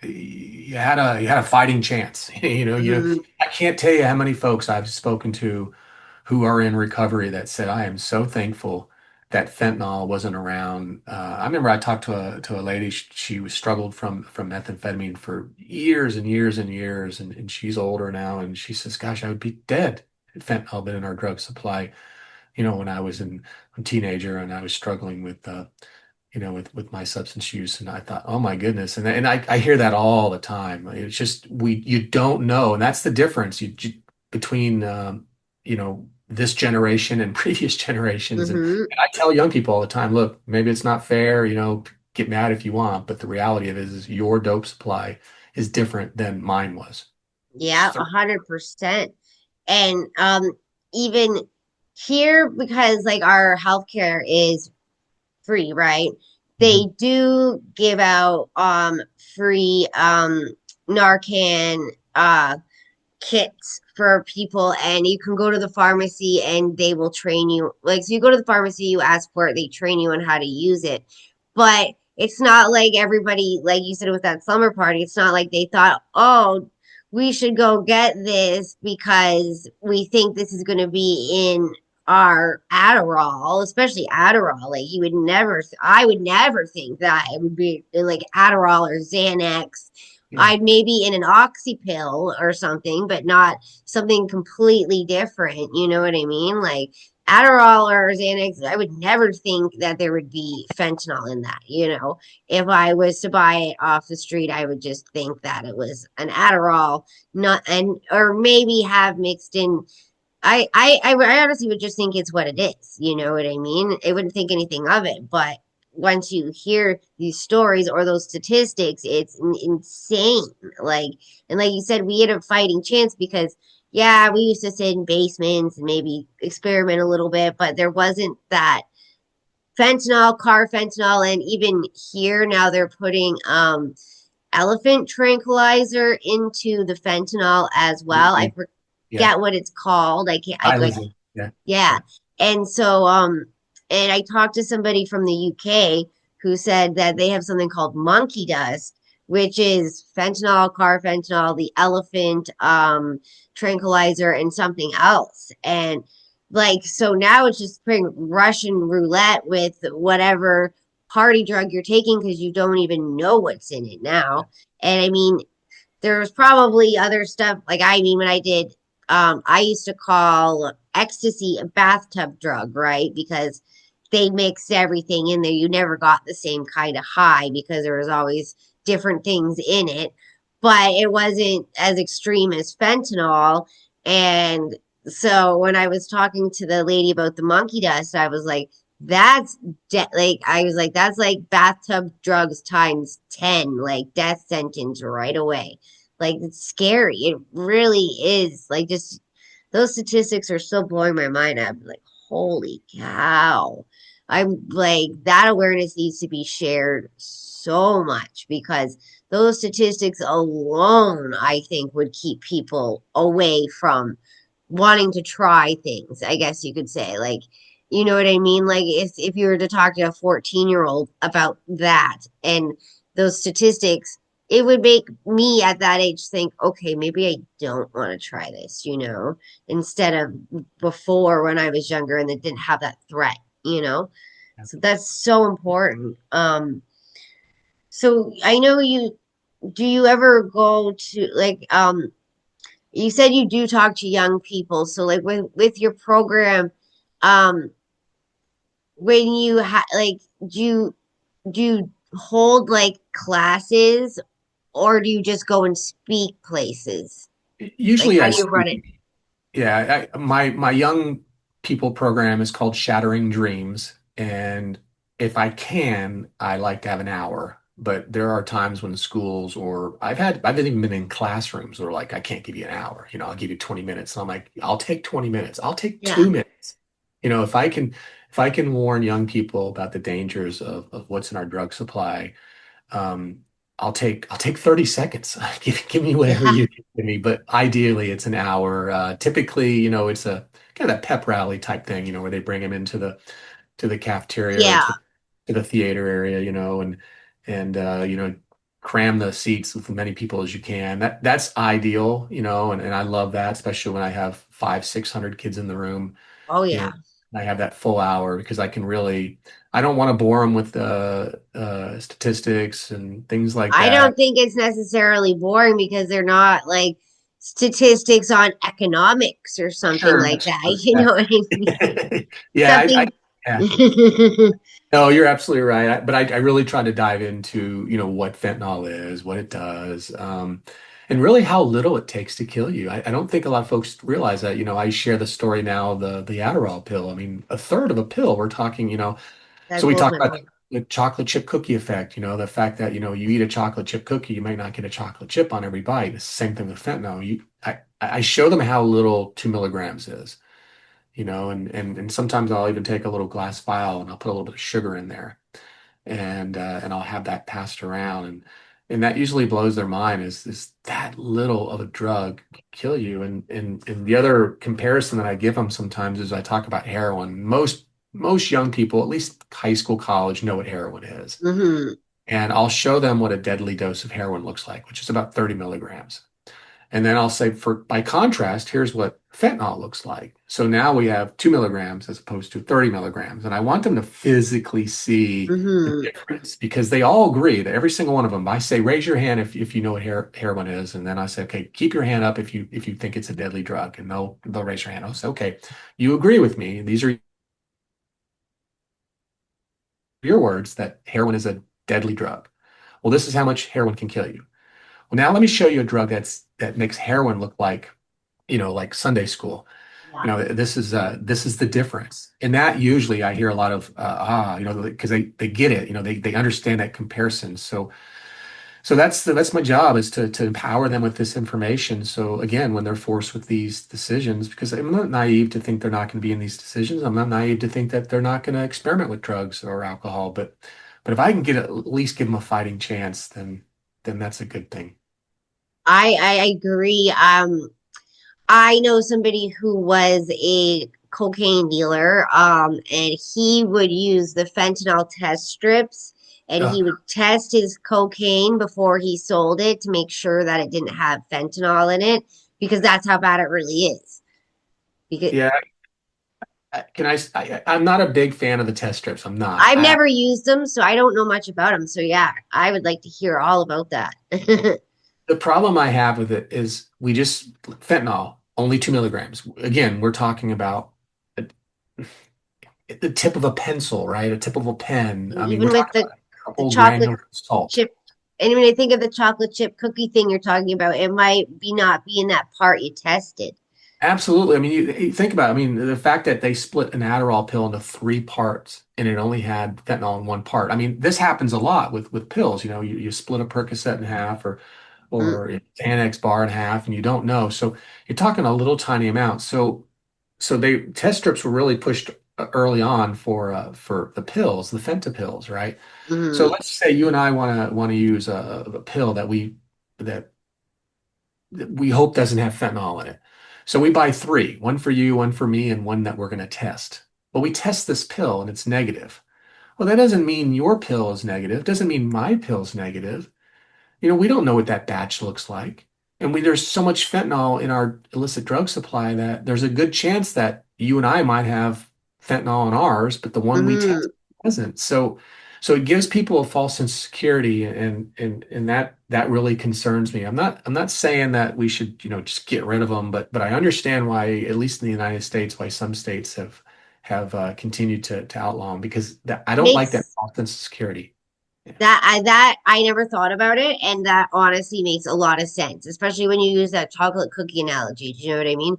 you had a fighting chance. mm, I can't tell you how many folks I've spoken to who are in recovery that said, I am so thankful that fentanyl wasn't around. I remember I talked to a lady, she was struggled from methamphetamine for years and years and years, and she's older now, and she says, gosh, I would be dead had fentanyl been in our drug supply, when I was a teenager and I was struggling with my substance use. And I thought, oh my goodness. And I hear that all the time. It's just, you don't know. And that's the difference between, this generation and previous generations. And, mm-hmm, and I tell young people all the time, look, maybe it's not fair, get mad if you want, but the reality of it is your dope supply is different than mine was. yeah, 100%. And even here, because like our healthcare is free, right? They Mhm. do give out free Narcan kits for people, and you can go to the pharmacy and they will train you. Like, so you go to the pharmacy, you ask for it, they train you on how to use it. But it's not like everybody, like you said with that slumber party, it's not like they thought, oh, we should go get this because we think this is going to be in our Adderall, especially Adderall. Like I would never think that it would be like Adderall or Xanax. Yeah. I'd maybe in an oxy pill or something, but not something completely different. You know what I mean? Like Adderall or Xanax, I would never think that there would be fentanyl in that. If I was to buy it off the street, I would just think that it was an Adderall, not and or maybe have mixed in. I honestly would just think it's what it is. You know what I mean? I wouldn't think anything of it, but once you hear these stories or those statistics, it's insane. Like, and like you said, we had a fighting chance because, yeah, we used to sit in basements and maybe experiment a little bit, but there wasn't that fentanyl, car fentanyl, and even here now they're putting elephant tranquilizer into the fentanyl as well. I Yeah. forget what it's called. I can't. I like. Silencing. Yeah. Yeah. Yeah. And so And I talked to somebody from the UK who said that they have something called monkey dust, which is fentanyl, carfentanil, the elephant tranquilizer, and something else. And like, so now it's just playing Russian roulette with whatever party drug you're taking because you don't even know what's in it now. And I mean, there's probably other stuff. Like, I mean, when I did, I used to call ecstasy a bathtub drug, right? Because they mixed everything in there. You never got the same kind of high because there was always different things in it, but it wasn't as extreme as fentanyl. And so when I was talking to the lady about the monkey dust, I was like, like I was like, that's like bathtub drugs times 10, like death sentence right away. Like, it's scary. It really is. Like, just those statistics are still blowing my mind. I'm like, holy cow. I'm like, that awareness needs to be shared so much because those statistics alone, I think, would keep people away from wanting to try things, I guess you could say. Like, you know what I mean? Like, if you were to talk to a 14-year-old about that and those statistics, it would make me at that age think, okay, maybe I don't want to try this, instead of before when I was younger and it didn't have that threat. So that's so important. So I know do you ever go to like you said you do talk to young people, so like with your program, um when you like do you hold like classes or do you just go and speak places? Like, Usually how I do you run it? speak. Yeah, my young people program is called Shattering Dreams, and if I can, I like to have an hour. But there are times when schools or I've even been in classrooms where like I can't give you an hour. I'll give you 20 minutes. And I'm like, I'll take 20 minutes. I'll take Yeah. 2 minutes. If I can warn young people about the dangers of what's in our drug supply, um, I'll take 30 seconds. Give me whatever Yeah. you can give me, but ideally it's an hour. Typically, it's a kind of a pep rally type thing, where they bring them into the cafeteria or Yeah. to the theater area, and cram the seats with as many people as you can. That's ideal, and I love that, especially when I have 500, 600 kids in the room, Oh you know, yeah. I have that full hour because I don't want to bore them with statistics and things like I that. don't think it's necessarily boring because they're not like statistics on economics or something Sure, like that's that. true. You Yeah. know what I mean? Yeah, Something. yeah. No, you're absolutely right. But I really try to dive into, what fentanyl is, what it does, and really how little it takes to kill you. I don't think a lot of folks realize that. I share the story now of the Adderall pill. I mean, a third of a pill. We're talking, That so we blows talk my about mind. the chocolate chip cookie effect, the fact that, you eat a chocolate chip cookie, you might not get a chocolate chip on every bite. It's the same thing with fentanyl. I show them how little 2 milligrams is, and sometimes I'll even take a little glass vial and I'll put a little bit of sugar in there and I'll have that passed around and that usually blows their mind is that little of a drug can kill you. And the other comparison that I give them sometimes is I talk about heroin. Most young people, at least high school, college, know what heroin is. Hmm. And I'll show them what a deadly dose of heroin looks like, which is about 30 milligrams. And then I'll say, by contrast, here's what fentanyl looks like. So now we have 2 milligrams as opposed to 30 milligrams. And I want them to physically see the Hmm. difference because they all agree that every single one of them, I say, raise your hand if you know what heroin is. And then I say, okay, keep your hand up if you think it's a deadly drug. And they'll raise their hand. I'll say, okay, you agree with me. These are your words that heroin is a deadly drug. Well, this is how much heroin can kill you. Well, now let me show you a drug that makes heroin look like Sunday school. Yeah. This is the difference. And that usually I hear a lot of because they get it, they understand that comparison. So that's my job is to empower them with this information. So again, when they're forced with these decisions, because I'm not naive to think they're not going to be in these decisions. I'm not naive to think that they're not going to experiment with drugs or alcohol. But if I can at least give them a fighting chance, then that's a good thing. I agree. I know somebody who was a cocaine dealer, and he would use the fentanyl test strips, and he Ugh. would test his cocaine before he sold it to make sure that it didn't have fentanyl in it, because that's how bad it really is. Because Yeah, I'm not a big fan of the test strips. I'm not. I've never used them, so I don't know much about them. So yeah, I would like to hear all about that. The problem I have with it is we just fentanyl, only 2 milligrams. Again, we're talking about a, the tip of a pencil, right? A tip of a pen. I mean, we're Even with talking about a the couple chocolate granular salt. chip, and when I think of the chocolate chip cookie thing you're talking about, it might be not be in that part you tested. Absolutely. I mean, you think about it. I mean, the fact that they split an Adderall pill into 3 parts and it only had fentanyl in 1 part. I mean, this happens a lot with pills. You split a Percocet in half Mm, or Xanax bar in half and you don't know. So you're talking a little tiny amount. So they test strips were really pushed early on for the pills, the Fenta pills, right? So mm, let's say you and I want to use a pill that we hope doesn't have fentanyl in it. So we buy three, one for you, one for me, and one that we're going to test. Well, we test this pill and it's negative. Well, that doesn't mean your pill is negative. Doesn't mean my pill is negative. We don't know what that batch looks like. And there's so much fentanyl in our illicit drug supply that there's a good chance that you and I might have fentanyl in ours, but the one we mm. test doesn't. So it gives people a false sense of security, and that really concerns me. I'm not saying that we should, just get rid of them, but I understand why, at least in the United States, why some states have continued to outlaw them because I don't like that Makes false sense of security. Yeah. that I never thought about it, and that honestly makes a lot of sense, especially when you use that chocolate cookie analogy. Do you know what I mean?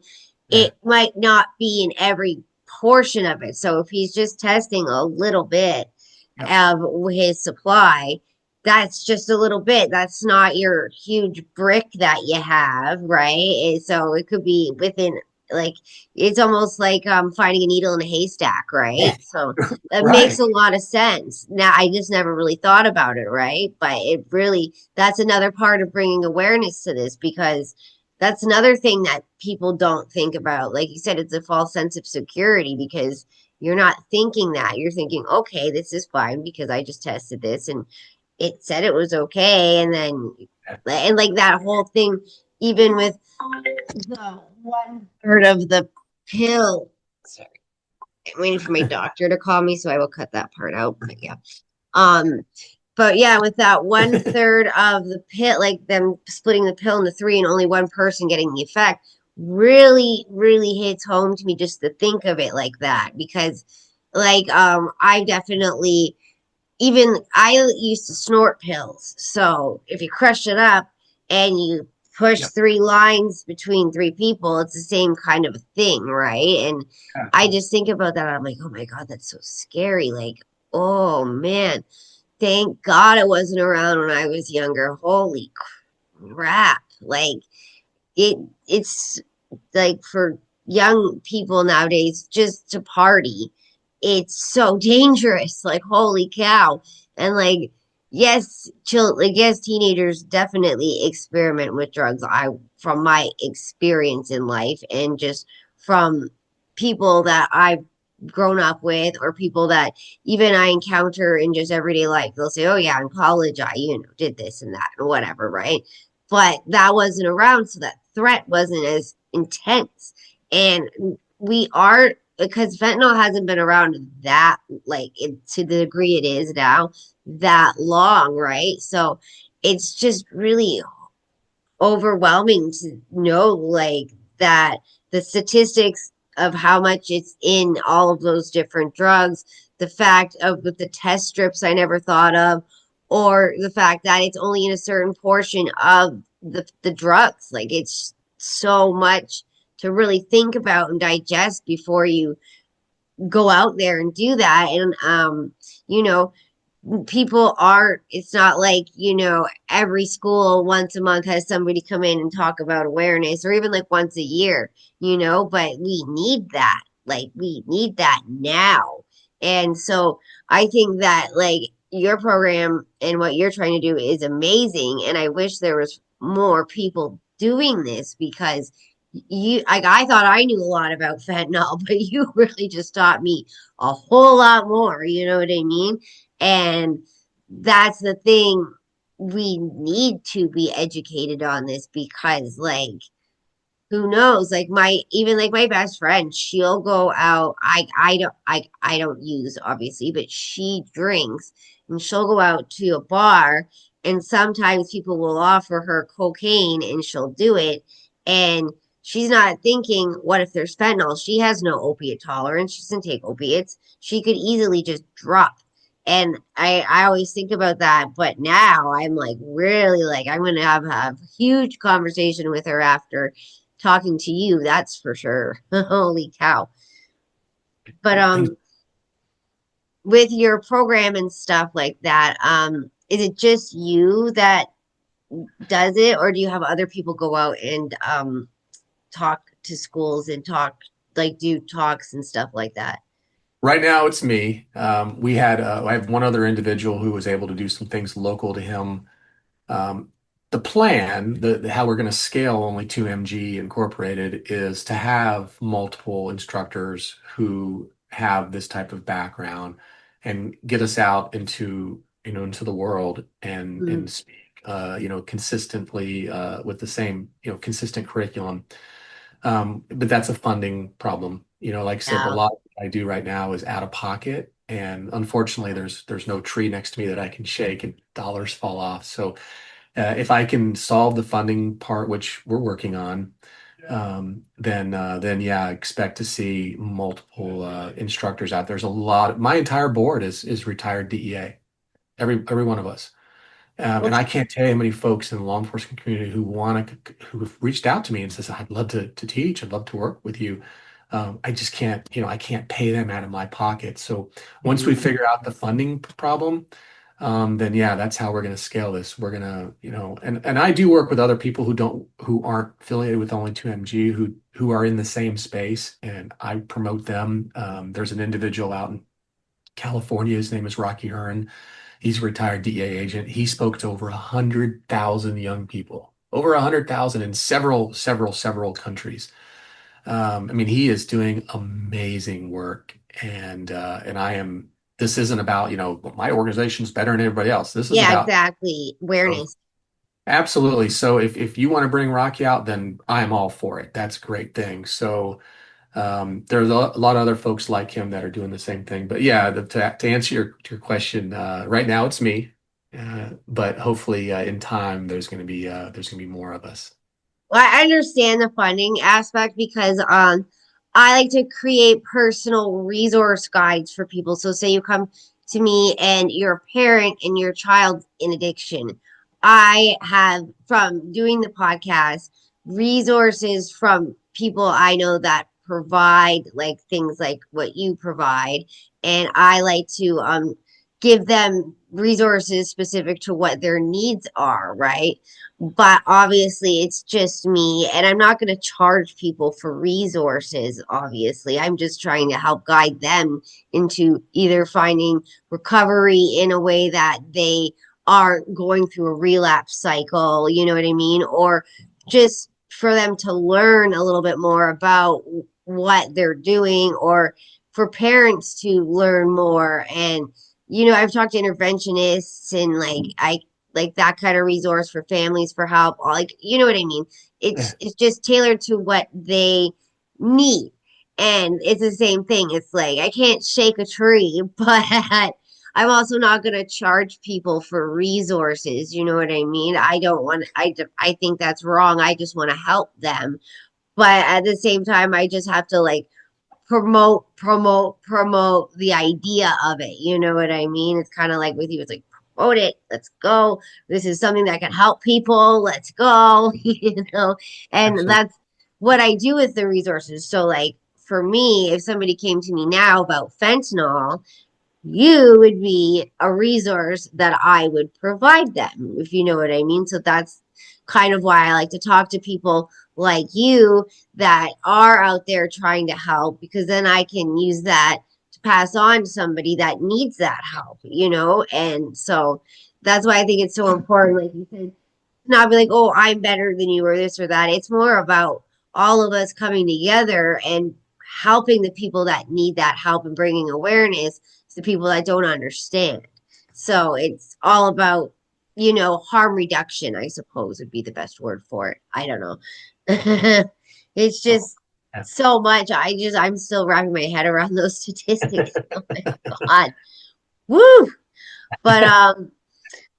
Yeah. It might not be in every portion of it. So if he's just testing a little bit Yep. of his supply, that's just a little bit. That's not your huge brick that you have, right? And so it could be within, like, it's almost like finding a needle in a haystack, right? So that makes Right. a lot of sense. Now I just never really thought about it, right? But it really, that's another part of bringing awareness to this, because that's another thing that people don't think about. Like you said, it's a false sense of security because you're not thinking that. You're thinking, okay, this is fine because I just tested this and it said it was okay. And then, and like that whole thing, even with the 1/3 of the pill. Sorry, I'm waiting for my doctor to call me, so I will cut that part out. But yeah. Um, but yeah, with that 1/3 of the pill, like them splitting the pill into three and only one person getting the effect, really, really hits home to me just to think of it like that. Because, like, I definitely, even I used to snort pills. So if you crush it up and you push Yep. 3 lines between 3 people, it's the same kind of a thing, right? And I just think about that. I'm like, oh my God, that's so scary. Like, oh man, thank God it wasn't around when I was younger. Holy crap. Like it's like for young people nowadays just to party, it's so dangerous. Like holy cow. And like yes, like yes, teenagers definitely experiment with drugs. I from my experience in life and just from people that I've grown up with or people that even I encounter in just everyday life. They'll say, "Oh yeah, in college I, did this and that and whatever," right? But that wasn't around, so that threat wasn't as intense. And we are, because fentanyl hasn't been around that, like to the degree it is now, that long, right? So it's just really overwhelming to know, like, that the statistics of how much it's in all of those different drugs, the fact of with the test strips I never thought of, or the fact that it's only in a certain portion of the drugs. Like it's so much to really think about and digest before you go out there and do that. And you know, people are, it's not like, every school once a month has somebody come in and talk about awareness, or even like once a year, but we need that. Like we need that now. And so I think that like your program and what you're trying to do is amazing. And I wish there was more people doing this because I thought I knew a lot about fentanyl, but you really just taught me a whole lot more, you know what I mean? And that's the thing. We need to be educated on this because like who knows, like my even like my best friend, she'll go out. I don't use obviously, but she drinks and she'll go out to a bar, and sometimes people will offer her cocaine and she'll do it, and she's not thinking what if there's fentanyl. She has no opiate tolerance, she doesn't take opiates, she could easily just drop. And I always think about that, but now I'm like really like I'm gonna have a huge conversation with her after talking to you, that's for sure. Holy cow. But Thanks. with your program and stuff like that, is it just you that does it, or do you have other people go out and talk to schools and talk like do talks and stuff like that? Right now, it's me. I have one other individual who was able to do some things local to him. Um, the plan, how we're going to scale only 2MG Incorporated is to have multiple instructors who have this type of background and get us out into the world Mm, and speak, consistently with the same, consistent curriculum. But that's a funding problem. Like I said, a yeah. lot of what I do right now is out of pocket, and unfortunately, there's no tree next to me that I can shake and dollars fall off. So if I can solve the funding part, which we're working on, then yeah, I expect to see multiple instructors out. There's a lot. My entire board is retired DEA. Every one of us. Well, And I can't tell you how many folks in the law enforcement community who have reached out to me and says, "I'd love to teach. I'd love to work with you." I just can't, I can't pay them out of my pocket. So once we mm, figure out the funding problem, then yeah, that's how we're going to scale this. We're going to, and I do work with other people who aren't affiliated with only 2MG who are in the same space, and I promote them. There's an individual out in California. His name is Rocky Hearn. He's a retired DEA agent. He spoke to over 100,000 young people, over 100,000 in several countries. I mean, he is doing amazing work, and I am. This isn't about, my organization's better than everybody else. This is yeah, about, exactly. so Awareness. absolutely. So if you want to bring Rocky out, then I'm all for it. That's a great thing. So there's a lot of other folks like him that are doing the same thing. But yeah, to answer your question, right now it's me, but hopefully in time there's gonna be more of us. Well, I understand the funding aspect because I like to create personal resource guides for people. So say you come to me and you're a parent and your child's in addiction. I have from doing the podcast resources from people I know that provide like things like what you provide, and I like to give them resources specific to what their needs are, right? But obviously it's just me, and I'm not going to charge people for resources. Obviously I'm just trying to help guide them into either finding recovery in a way that they aren't going through a relapse cycle, you know what I mean, or just for them to learn a little bit more about what they're doing, or for parents to learn more. And I've talked to interventionists, and I like that kind of resource for families for help. Like, you know what I mean? Yeah. It's just tailored to what they need. And it's the same thing. It's like I can't shake a tree, but I'm also not going to charge people for resources. You know what I mean? I don't want I think that's wrong. I just want to help them. But at the same time, I just have to like promote the idea of it. You know what I mean? It's kind of like with you, it's like promote it. Let's go. This is something that can help people. Let's go. And Absolutely. that's what I do with the resources. So like for me, if somebody came to me now about fentanyl, you would be a resource that I would provide them, if you know what I mean. So that's kind of why I like to talk to people like you that are out there trying to help, because then I can use that to pass on to somebody that needs that help. And so that's why I think it's so important, like you said, not be like, oh, I'm better than you or this or that. It's more about all of us coming together and helping the people that need that help and bringing awareness to the people that don't understand. So it's all about, harm reduction, I suppose would be the best word for it. I don't know. It's Oh, just so much. I'm still wrapping my head around those statistics. Oh my God. Woo! But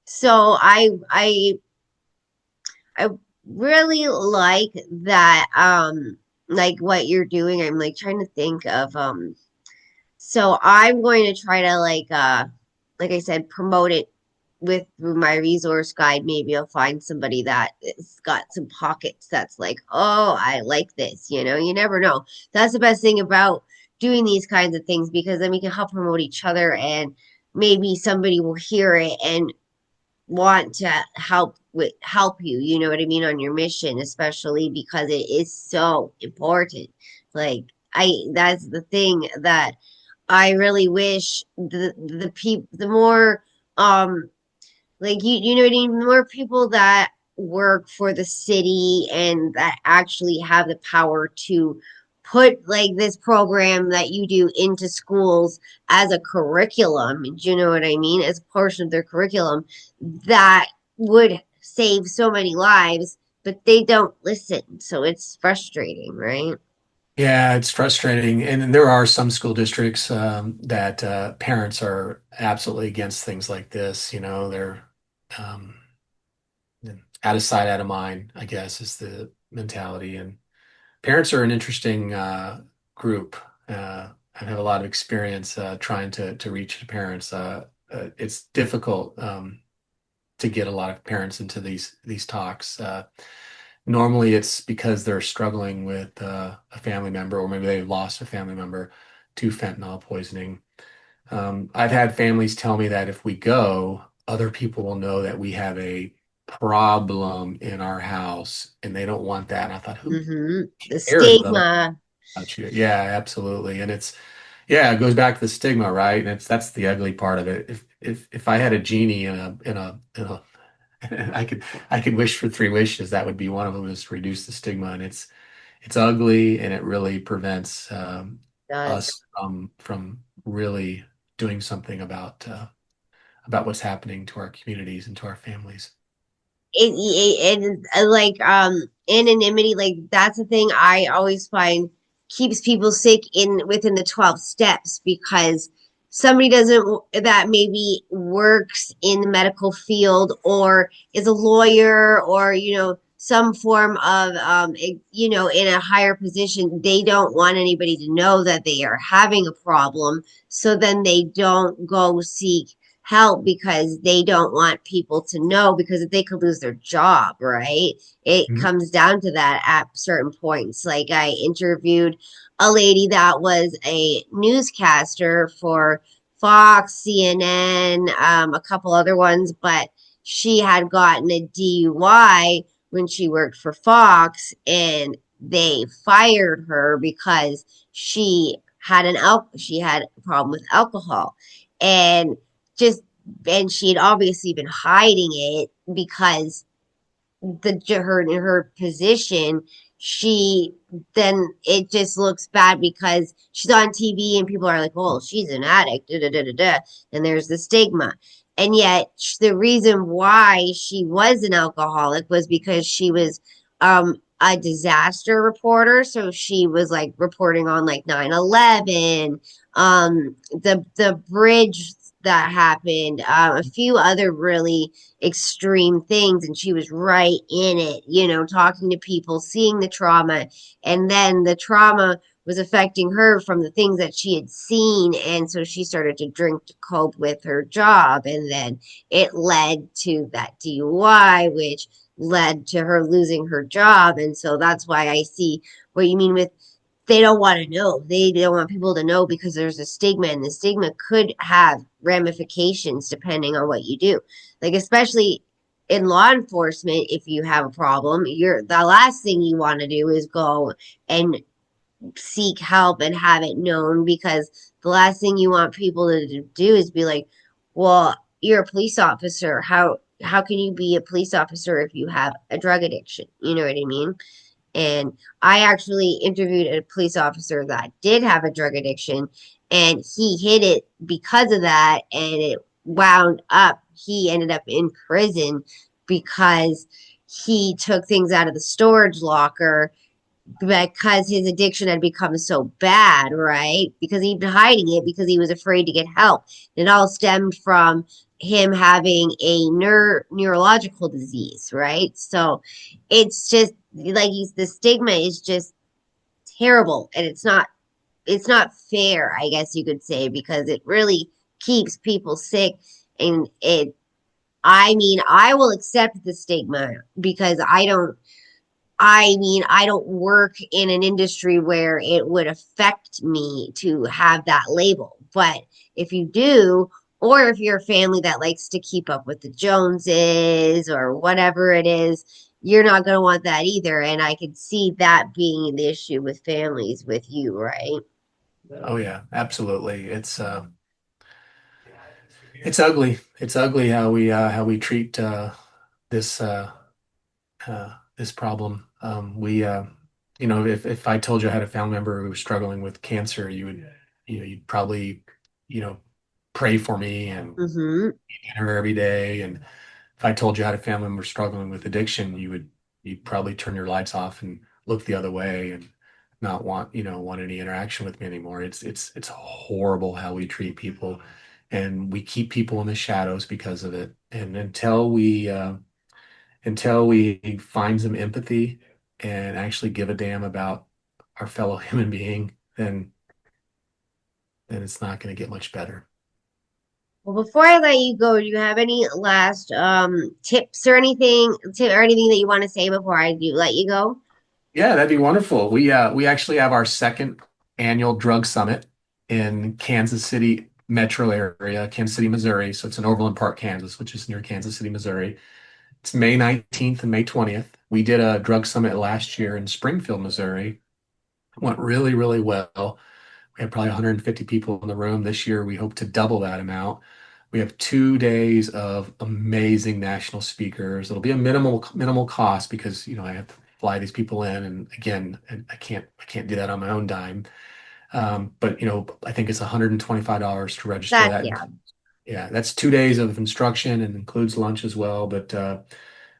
so I really like that like what you're doing. I'm like trying to think of so I'm going to try to like I said, promote it with through my resource guide. Maybe I'll find somebody that has got some pockets that's like, oh, I like this. You never know. That's the best thing about doing these kinds of things because then we can help promote each other and maybe somebody will hear it and want to help you, you know what I mean, on your mission, especially because it is so important. Like I that's the thing that I really wish the more like you know what I mean, more people that work for the city and that actually have the power to put like this program that you do into schools as a curriculum, do you know what I mean, as a portion of their curriculum, that would save so many lives, but they don't listen. So it's frustrating, right? yeah, it's frustrating. And there are some school districts that parents are absolutely against things like this. They're um, out of sight, out of mind, I guess, is the mentality. And parents are an interesting group. I have a lot of experience trying to reach the parents. It's difficult to get a lot of parents into these talks. Normally, it's because they're struggling with a family member, or maybe they've lost a family member to fentanyl poisoning. I've had families tell me that if we go, other people will know that we have a problem in our house, and they don't want that. And I thought, who The cares what other stigma. about you? Yeah, absolutely. And yeah, it goes back to the stigma, right? And that's the ugly part of it. If I had a genie in a I could wish for three wishes. That would be one of them, is to reduce the stigma, and it's ugly, and it really prevents Does us from really doing something about what's happening to our communities and to our families. like anonymity, like that's the thing I always find keeps people sick in within the 12 steps, because somebody doesn't that maybe works in the medical field or is a lawyer or some form of in a higher position, they don't want anybody to know that they are having a problem, so then they don't go seek help because they don't want people to know, because they could lose their job, right? It Mhm. comes down to that at certain points. Like I interviewed a lady that was a newscaster for Fox, CNN, a couple other ones, but she had gotten a DUI when she worked for Fox, and they fired her because she had a problem with alcohol, and just and she had obviously been hiding it because her in her position, she then it just looks bad because she's on TV and people are like, "Oh, she's an addict," da, da, da, da, da, and there's the stigma. And yet, the reason why she was an alcoholic was because she was a disaster reporter. So she was like reporting on like 9/11, the bridge that happened, a few other really extreme things, and she was right in it, talking to people, seeing the trauma, and then the trauma was affecting her from the things that she had seen, and so she started to drink to cope with her job, and then it led to that DUI, which led to her losing her job. And so that's why I see what you mean with they don't want to know. They don't want people to know because there's a stigma, and the stigma could have ramifications depending on what you do. Like, especially in law enforcement, if you have a problem, the last thing you want to do is go and seek help and have it known, because the last thing you want people to do is be like, well, you're a police officer. How can you be a police officer if you have a drug addiction? You know what I mean? And I actually interviewed a police officer that did have a drug addiction, and he hid it because of that, and it wound up, he ended up in prison because he took things out of the storage locker because his addiction had become so bad, right? Because he'd been hiding it because he was afraid to get help. It all stemmed from him having a neurological disease, right? So it's just like the stigma is just terrible, and it's not fair, I guess you could say, because it really keeps people sick. And I mean, I will accept the stigma because I don't work in an industry where it would affect me to have that label. But if you do, or if you're a family that likes to keep up with the Joneses or whatever it is, you're not going to want that either. And I could see that being the issue with families with you, right? Oh yeah, absolutely. It's ugly. It's ugly how we treat this this problem. You know, if I told you I had a family member who was struggling with cancer, you'd probably, you know, pray for me and Mm-hmm. eat her every day. And if I told you I had a family member struggling with addiction, you'd probably turn your lights off and look the other way and not want, want any interaction with me anymore. It's horrible how we treat people, and we keep people in the shadows because of it. And until we find some empathy and actually give a damn about our fellow human being, then it's not going to get much better. Well, before I let you go, do you have any last tips or anything that you want to say before I do let you go? Yeah, that'd be wonderful. We actually have our second annual drug summit in Kansas City metro area, Kansas City, Missouri. So it's in Overland Park, Kansas, which is near Kansas City, Missouri. It's May 19th and May 20th. We did a drug summit last year in Springfield, Missouri. It went really, really well. We had probably 150 people in the room. This year, we hope to double that amount. We have 2 days of amazing national speakers. It'll be a minimal cost because I have to fly these people in, and again, I can't do that on my own dime. But I think it's $125 to register. That, That yeah. Yeah, that's 2 days of instruction and includes lunch as well. But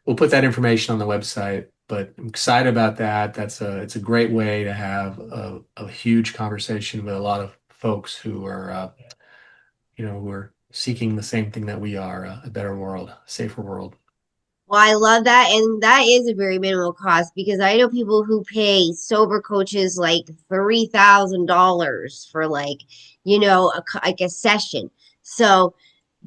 we'll put that information on the website. But I'm excited about that. It's a great way to have a huge conversation with a lot of folks who are seeking the same thing that we are, a better world, a safer world. Well, I love that, and that is a very minimal cost because I know people who pay sober coaches like $3,000 for like a session. So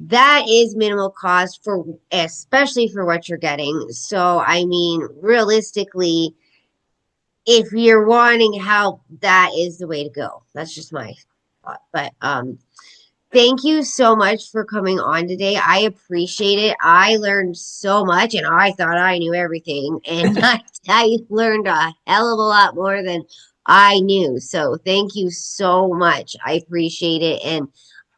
that is minimal cost for especially for what you're getting. So I mean, realistically, if you're wanting help, that is the way to go. That's just my thought. But thank you so much for coming on today. I appreciate it. I learned so much, and I thought I knew everything, and I learned a hell of a lot more than I knew. So thank you so much. I appreciate it, and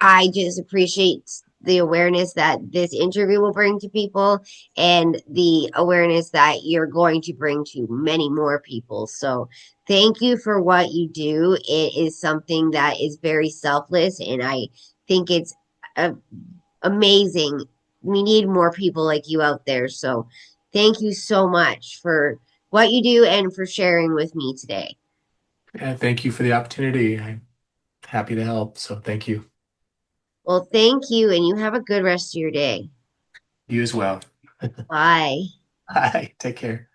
I just appreciate the awareness that this interview will bring to people and the awareness that you're going to bring to many more people. So thank you for what you do. It is something that is very selfless, and I think it's uh, amazing. We need more people like you out there. So thank you so much for what you do and for sharing with me today. And thank you for the opportunity. I'm happy to help. So thank you. Well, thank you, and you have a good rest of your day. You as well. Bye. Bye. Take care.